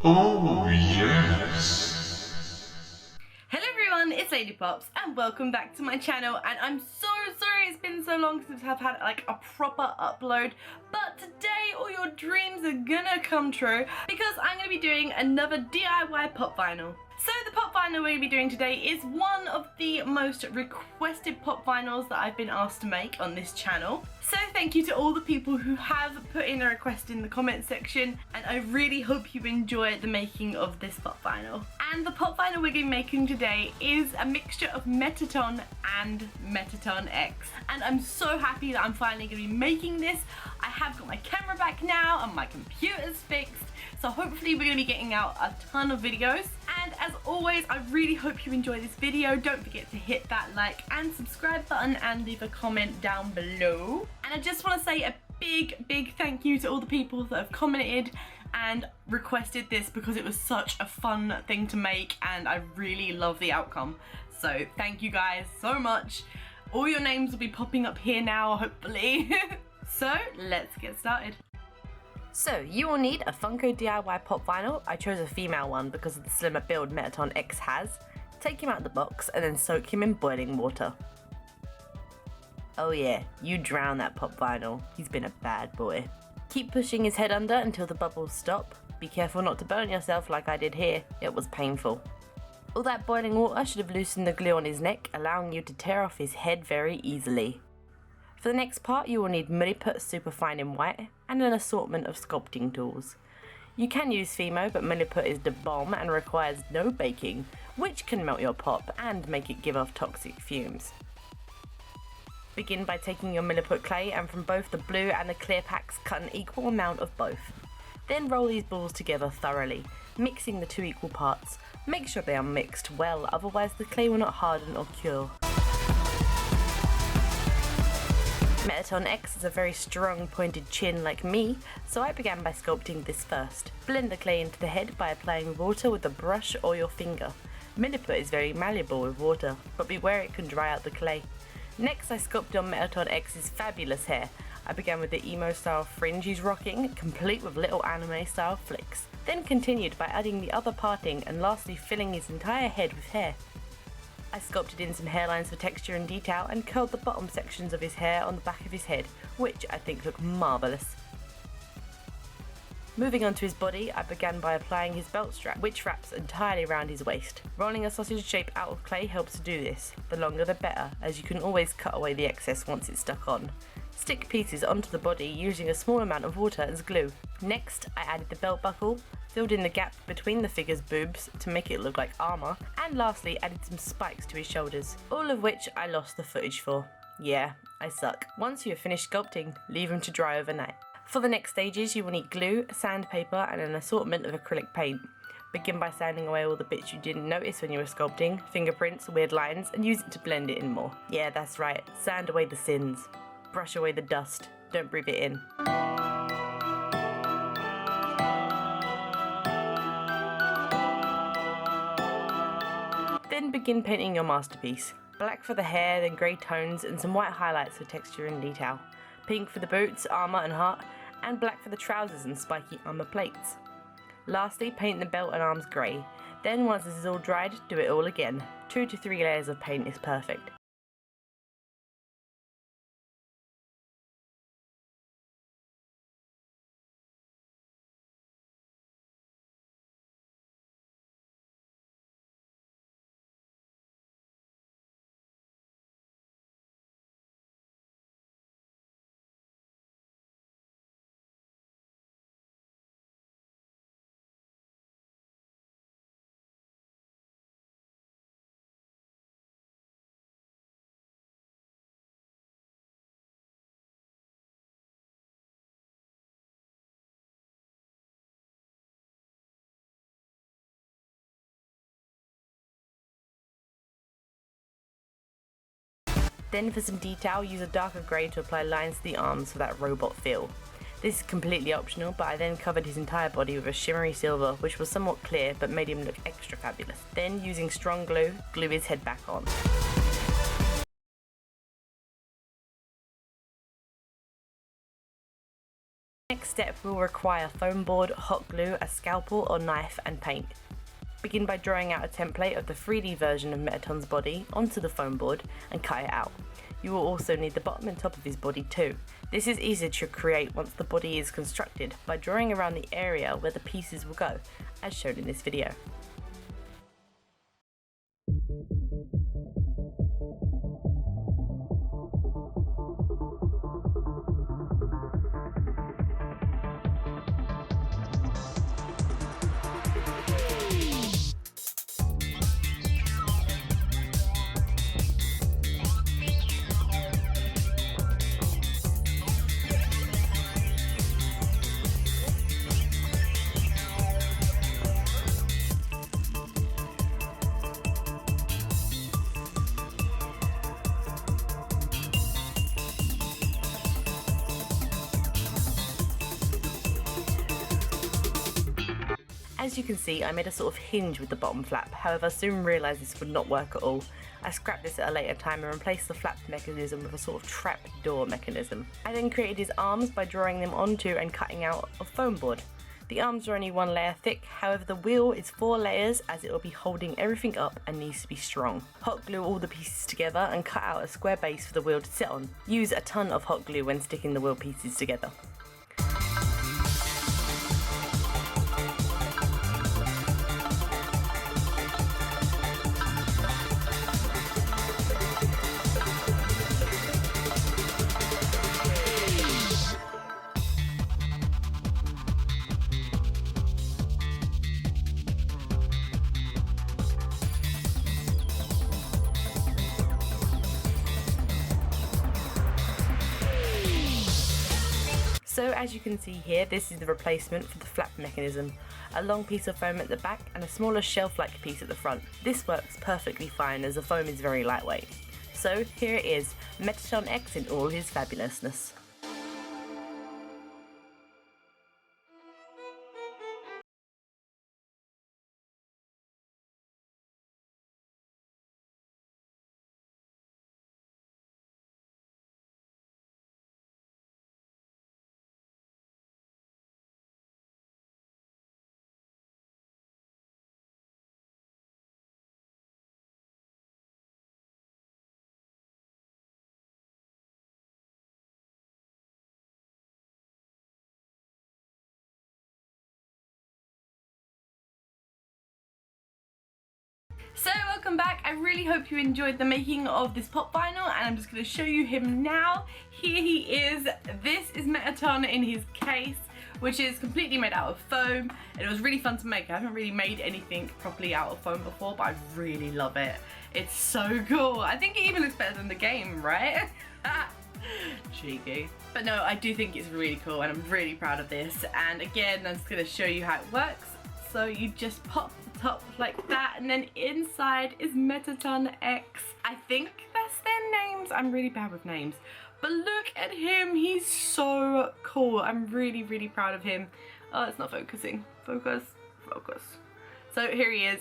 Oh, yes. Hello everyone, it's Lady Pops and welcome back to my channel, and I'm so sorry it's been so long since I've had like a proper upload, but today all your dreams are gonna come true because I'm gonna be doing another DIY pop vinyl. So the pop vinyl we're going to be doing today is one of the most requested pop vinyls that I've been asked to make on this channel. So thank you to all the people who have put in a request in the comment section, and I really hope you enjoy the making of this pop vinyl. And the pop vinyl we're going to be making today is a mixture of Mettaton and Mettaton Ex. And I'm so happy that I'm finally going to be making this. I have got my camera back now and my computer's fixed. So hopefully we're going to be getting out a ton of videos. And as always, I really hope you enjoy this video. Don't forget to hit that like and subscribe button and leave a comment down below. And I just want to say a big thank you to all the people that have commented and requested this because it was such a fun thing to make and I really love the outcome. So thank you guys so much. All your names will be popping up here now, hopefully. So let's get started. So you will need a Funko DIY pop vinyl. I chose a female one because of the slimmer build Mettaton Ex has. Take him out of the box and then soak him in boiling water. Oh yeah, you drown that pop vinyl. He's been a bad boy. Keep pushing his head under until the bubbles stop. Be careful not to burn yourself like I did here. It was painful. All that boiling water should have loosened the glue on his neck, allowing you to tear off his head very easily. For the next part, you will need Mettaton Superfine in white and an assortment of sculpting tools. You can use Fimo, but Mettaton is the bomb and requires no baking, which can melt your pop and make it give off toxic fumes. Begin by taking your Mettaton clay and from both the blue and the clear packs cut an equal amount of both. Then roll these balls together thoroughly, mixing the two equal parts. Make sure they are mixed well, otherwise the clay will not harden or cure. Mettaton Ex has a very strong pointed chin like me, so I began by sculpting this first. Blend the clay into the head by applying water with a brush or your finger. Mettaton is very malleable with water, but beware it can dry out the clay. Next I sculpted on Mettaton Ex's fabulous hair. I began with the emo style fringe he's rocking, complete with little anime style flicks. Then continued by adding the other parting and lastly filling his entire head with hair. I sculpted in some hairlines for texture and detail and curled the bottom sections of his hair on the back of his head, which I think look marvellous. Moving on to his body, I began by applying his belt strap, which wraps entirely around his waist. Rolling a sausage shape out of clay helps to do this. The longer the better, as you can always cut away the excess once it's stuck on. Stick pieces onto the body using a small amount of water as glue. Next, I added the belt buckle, filled in the gap between the figure's boobs to make it look like armour, and lastly added some spikes to his shoulders, all of which I lost the footage for. Yeah, I suck. Once you have finished sculpting, leave him to dry overnight. For the next stages, you will need glue, sandpaper and an assortment of acrylic paint. Begin by sanding away all the bits you didn't notice when you were sculpting, fingerprints, weird lines, and use it to blend it in more. Yeah, that's right, sand away the sins. Brush away the dust, don't breathe it in. Then begin painting your masterpiece. Black for the hair, then grey tones and some white highlights for texture and detail. Pink for the boots, armour and heart, and black for the trousers and spiky armour plates. Lastly, paint the belt and arms grey. Then once this is all dried, do it all again. 2 to 3 layers of paint is perfect. Then for some detail, use a darker grey to apply lines to the arms for that robot feel. This is completely optional, but I then covered his entire body with a shimmery silver, which was somewhat clear but made him look extra fabulous. Then, using strong glue, glue his head back on. Next step will require foam board, hot glue, a scalpel or knife and paint. Begin by drawing out a template of the 3D version of Mettaton's body onto the foam board and cut it out. You will also need the bottom and top of his body too. This is easier to create once the body is constructed by drawing around the area where the pieces will go, as shown in this video. As you can see, I made a sort of hinge with the bottom flap, however soon realised this would not work at all. I scrapped this at a later time and replaced the flap mechanism with a sort of trap door mechanism. I then created his arms by drawing them onto and cutting out a foam board. The arms are only 1 layer thick, however the wheel is 4 layers as it will be holding everything up and needs to be strong. Hot glue all the pieces together and cut out a square base for the wheel to sit on. Use a ton of hot glue when sticking the wheel pieces together. So as you can see here, this is the replacement for the flap mechanism. A long piece of foam at the back and a smaller shelf-like piece at the front. This works perfectly fine as the foam is very lightweight. So here it is, Mettaton Ex in all his fabulousness. So welcome back. I really hope you enjoyed the making of this pop vinyl, and I'm just going to show you him now. Here he is. This is Mettaton in his case, which is completely made out of foam, and it was really fun to make. I haven't really made anything properly out of foam before, but I really love it. It's so cool. I think it even looks better than the game, right? Cheeky. But no, I do think it's really cool, and I'm really proud of this. And again, I'm just going to show you how it works. So you just pop the top like that, and then inside is Mettaton Ex. I think that's their names. I'm really bad with names. But look at him, he's so cool. I'm really, really proud of him. Oh, it's not focusing. Focus, focus. So here he is.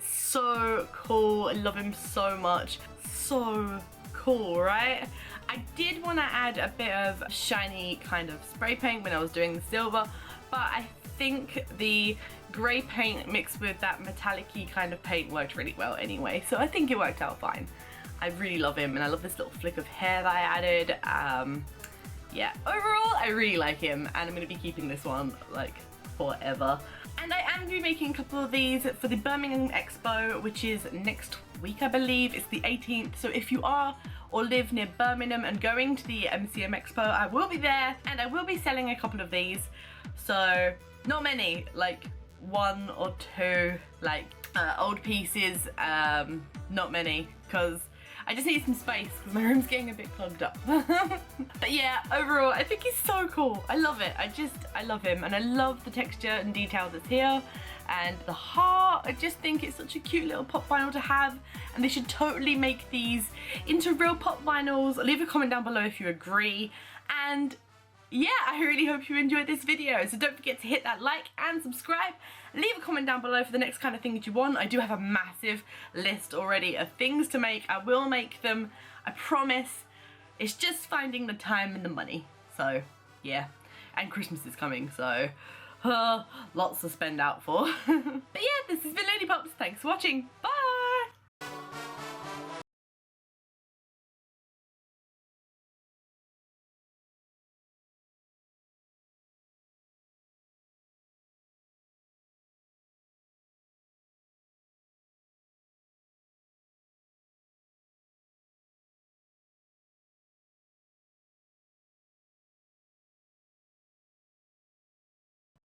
So cool, I love him so much. So cool, right? I did want to add a bit of shiny kind of spray paint when I was doing the silver, but I think the grey paint mixed with that metallic-y kind of paint worked really well anyway, so I think it worked out fine. I really love him, and I love this little flick of hair that I added. Yeah, overall I really like him, and I'm going to be keeping this one like forever. And I am going to be making a couple of these for the Birmingham Expo, which is next week I believe. It's the 18th, so if you are or live near Birmingham and going to the MCM Expo, I will be there, and I will be selling a couple of these. So not many, like 1 or 2 like old pieces, not many, because I just need some space because my room's getting a bit clogged up. But yeah, overall I think he's so cool. I love it. I love him, and I love the texture and detail that's here, and the heart. I just think it's such a cute little pop vinyl to have, and they should totally make these into real pop vinyls. Leave a comment down below if you agree, and yeah, I really hope you enjoyed this video. So don't forget to hit that like and subscribe. Leave a comment down below for the next kind of thing that you want. I do have a massive list already of things to make. I will make them, I promise. It's just finding the time and the money. So yeah, and Christmas is coming, so lots to spend out for. But yeah, this has been Lady Pops. Thanks for watching. Bye!